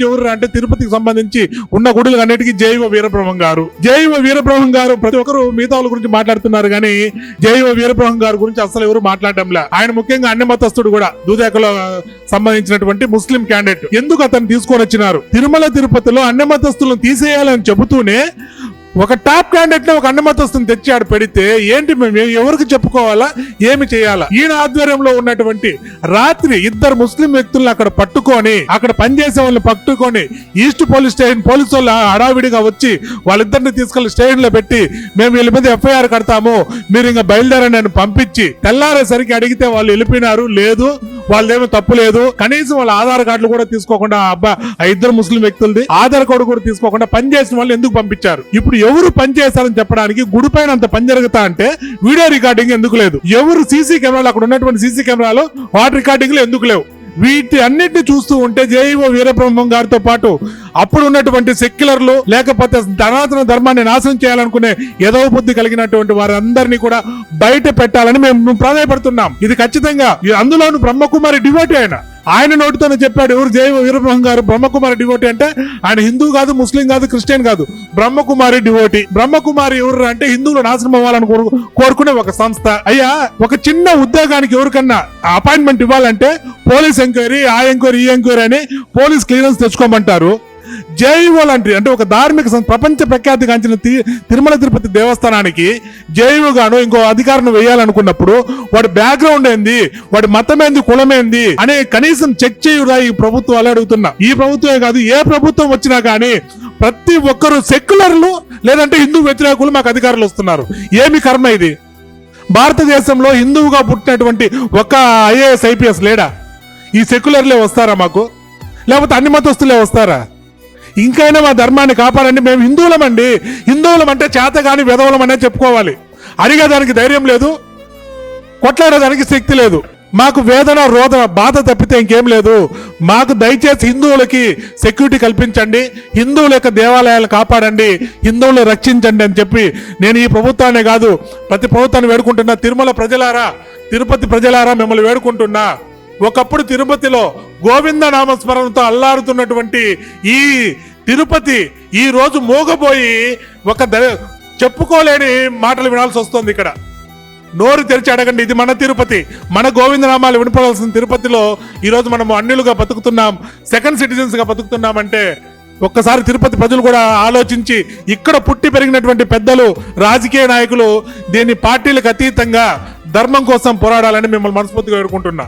ఎవరు అంటే తిరుపతికి సంబంధించి ఉన్న గుడులు అన్నిటికీ జైవ వీరబ్రహ్మం గారు. ప్రతి ఒక్కరు మిగతా వాళ్ళ గురించి మాట్లాడుతున్నారు కానీ జైవ వీరబ్రహ్మం గారి గురించి అసలు ఎవరు మాట్లాడటంలే. ఆయన ముఖ్యంగా అన్ని మతస్థుడు కూడా దూదేకలో సంబంధించినటువంటి ముస్లిం క్యాండిడేట్. ఎందుకు అతను తీసుకొని వచ్చినారు? తిరుమల తిరుపతిలో అన్ని మతస్థులను తీసేయాలని చెబుతూనే ఒక టాప్ క్యాండిడేట్ ని ఒక అన్ని మతస్థుని తెచ్చి ఆడ పెడితే ఏంటి మేము ఎవరికి చెప్పుకోవాలా, ఏమి చేయాలా? ఈయన ఆధ్వర్యంలో ఉన్నటువంటి రాత్రి ఇద్దరు ముస్లిం వ్యక్తులను అక్కడ పట్టుకొని, అక్కడ పనిచేసే వాళ్ళని పట్టుకొని ఈస్ట్ పోలీస్ స్టేషన్ పోలీసు వాళ్ళు హడావిడిగా వచ్చి వాళ్ళిద్దరిని తీసుకెళ్లి స్టేషన్ లో పెట్టి మేము వీళ్ళ మీద ఎఫ్ఐఆర్ కడతాము, మీరు ఇంకా బయలుదేరని నేను పంపించి తెల్లారేసరికి అడిగితే వాళ్ళు వెళ్ళిపోయినారు. లేదు వాళ్ళేమో తప్పు లేదు, కనీసం వాళ్ళ ఆధార్ కార్డులు కూడా తీసుకోకుండా ఆ ఇద్దరు ముస్లిం వ్యక్తులది ఆధార్ కార్డు కూడా తీసుకోకుండా పనిచేసిన వాళ్ళు ఎందుకు పంపించారు? ఇప్పుడు ఎవరు పనిచేస్తారని చెప్పడానికి గుడి పైన అంత పని జరుగుతా అంటే వీడియో రికార్డింగ్ ఎందుకు లేదు? ఎవరు సీసీ కెమెరాలు అక్కడ ఉన్నటువంటి సీసీ కెమెరాలు వాటి రికార్డింగ్లు ఎందుకు లేవు? వీటి అన్నిటిని చూస్తూ ఉంటే జైవ వీరబ్రహ్మం గారితో పాటు అప్పుడు ఉన్నటువంటి సెక్యులర్లు లేకపోతే సనాతన ధర్మాన్ని నాశనం చేయాలనుకునే ఏదో బుద్ధి కలిగినటువంటి వారందరినీ కూడా బయట పెట్టాలని మేము ప్రాధాయపడుతున్నాం. ఇది ఖచ్చితంగా అందులోను బ్రహ్మకుమారి డివోటీ ఆయన నోటితోనే చెప్పాడు. ఎవరు జైవ వీరబ్రహ్మం గారు బ్రహ్మకుమారి డివోటీ అంటే ఆయన హిందూ కాదు, ముస్లిం కాదు, క్రిస్టియన్ కాదు, బ్రహ్మకుమారి డివోటీ. బ్రహ్మకుమారి ఎవరు అంటే హిందువులు నాశనం అవ్వాలని కోరుకునే ఒక సంస్థ. అయ్యా, ఒక చిన్న ఉద్యోగానికి ఎవరికన్నా అపాయింట్మెంట్ ఇవ్వాలంటే పోలీస్ ఎంక్వైరీ, ఆ ఎంక్వైరీ, ఈ ఎంక్వైరీ అని పోలీస్ క్లియరెన్స్ తెచ్చుకోమంటారు. జైవో లాంటి అంటే ఒక ధార్మిక ప్రపంచ ప్రఖ్యాతి గాంచిన తిరుమల తిరుపతి దేవస్థానానికి జైవుగాను ఇంకో అధికారిని వేయాలనుకున్నప్పుడు వాడి బ్యాక్గ్రౌండ్ ఏంది, వాడి మతం ఏంది, కులం ఏంది అనే కనీసం చెక్ చేయురా ఈ ప్రభుత్వాలు అడుగుతున్నా. ఈ ప్రభుత్వమే కాదు, ఏ ప్రభుత్వం వచ్చినా కానీ ప్రతి ఒక్కరు సెక్యులర్లు లేదంటే హిందూ వ్యతిరేకులు మాకు అధికారులు వస్తున్నారు. ఏమి కర్మ ఇది? భారతదేశంలో హిందువుగా పుట్టినటువంటి ఒక ఐఏఎస్ ఐపీఎస్ లేడా? ఈ సెక్యులర్లే వస్తారా మాకు? లేకపోతే అన్ని మతస్థులే వస్తారా? ఇంకైనా మా ధర్మాన్ని కాపాడండి. మేము హిందువులమండి, హిందువులం అంటే చేత కాని విధవులమనే చెప్పుకోవాలి. అడిగేదానికి ధైర్యం లేదు, కొట్లాడేదానికి శక్తి లేదు. మాకు వేదన, రోదన, బాధ తప్పితే ఇంకేం లేదు. మాకు దయచేసి హిందువులకి సెక్యూరిటీ కల్పించండి, హిందువుల యొక్క దేవాలయాలు కాపాడండి, హిందువులు రక్షించండి అని చెప్పి నేను ఈ ప్రభుత్వాన్ని కాదు ప్రతి ప్రభుత్వాన్ని వేడుకుంటున్నా. తిరుమల ప్రజలారా, తిరుపతి ప్రజలారా మిమ్మల్ని వేడుకుంటున్నా. ఒకప్పుడు తిరుపతిలో గోవింద నామస్మరణతో అల్లారుతున్నటువంటి ఈ తిరుపతి ఈ రోజు మోగబోయి ఒక చెప్పుకోలేని మాటలు వినాల్సి వస్తుంది. ఇక్కడ నోరు తెరిచి అడగండి, ఇది మన తిరుపతి, మన గోవిందనామాలు వినపడాల్సిన తిరుపతిలో ఈరోజు మనం అన్యులుగా బతుకుతున్నాం, సెకండ్ సిటిజన్స్ గా బతుకుతున్నామంటే ఒక్కసారి తిరుపతి ప్రజలు కూడా ఆలోచించి ఇక్కడ పుట్టి పెరిగినటువంటి పెద్దలు, రాజకీయ నాయకులు దీన్ని పార్టీలకు అతీతంగా ధర్మం కోసం పోరాడాలని మిమ్మల్ని మనస్ఫూర్తిగా వేడుకుంటున్నా.